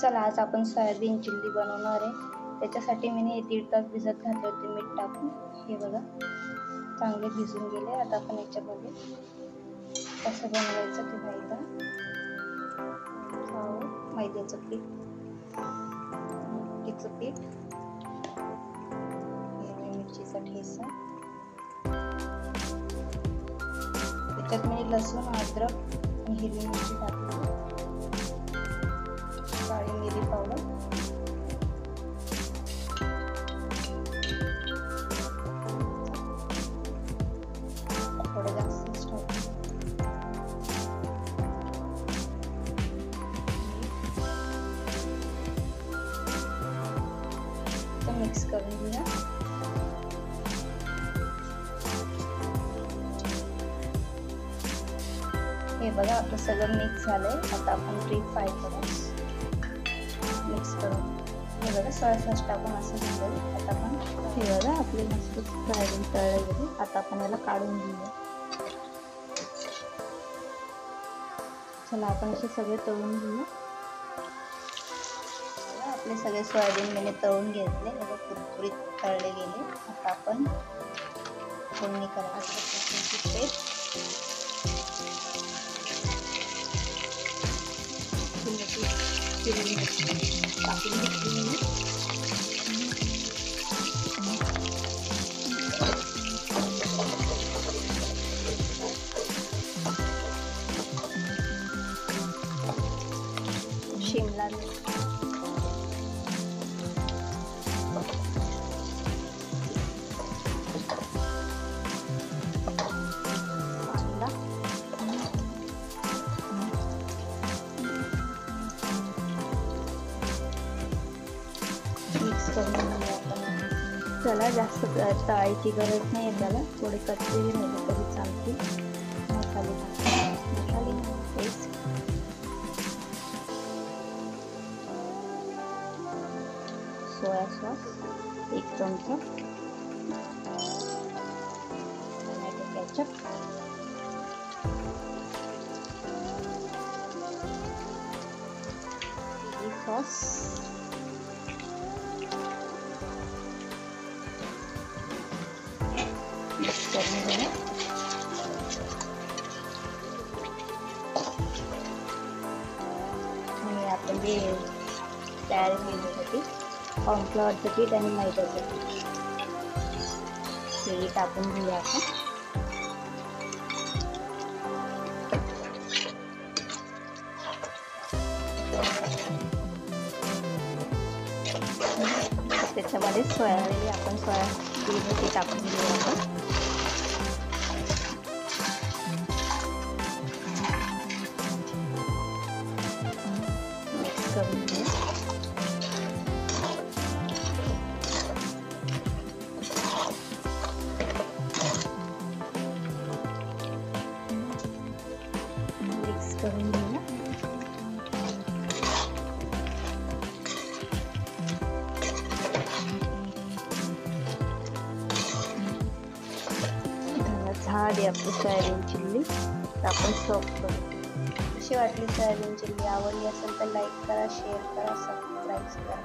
चला आज आपण सोयाबीन चिल्ली बनवणार आहे। त्याच्यासाठी मी 1.5 तास भिजत घातले होते मीठ टाकून। हे बघा चांगले भिजून गेले। आता आपण याच्यामध्ये कसं बनवायचं ते पाहिजे। मैद्याचं पीठ, मटकीचं पीठ, हिरवी मिरचीचा ठेचा, त्याच्यात मी लसूण, अद्रक आणि हिरवी मिरची टाकली, काळी मिरी पावडर, थोडं जास्त मिक्स करून घेऊया। हे बघा आपलं सगळं मिक्स झालंय। आता आपण डीप फ्राय करू, मिक्स करून हे बघा सोया सॉस टाकून असं झालं। आता आपण हे बघा आपले मस्त सोयाबीन तळले गेले। आता आपण याला काढून घेऊया। चला आपण असे सगळे तळून घेऊया। आपले सगळे सोयाबीन मी तळून घेतले, बघा कुरकुरीत तळले गेले। आता आपण फोडणी करायची पेस्ट, टाकून घेतली, शिमला मिर्च, मिक्स करून चला जास्त तळायची गरज नाही आहे त्याला, थोडे कच्चे राहिले तरी चालतील। मसाले पेस्ट, सोया सॉस 1 चमचा, tomato ketchup, chilli sauce, mix करून घेऊया। आणि आपण जे तयार केले होते कॉर्नफ्लॉवरचं पीठ आणि मैद्याचं पीठ हे टाकून घेऊया आपण। त्याच्यामध्ये आपण सोयाबीन टाकून घेऊया आपण। मिक्स करून घेऊया। मिक्स करून घेऊया। झाली आपली सोयाबीन चिल्ली। तर आपण सर्व करू। कशी वाटली सोयाबीन चिल्ली? आवडली असेल तर लाईक करा, शेअर करा, सबस्क्राईब करा।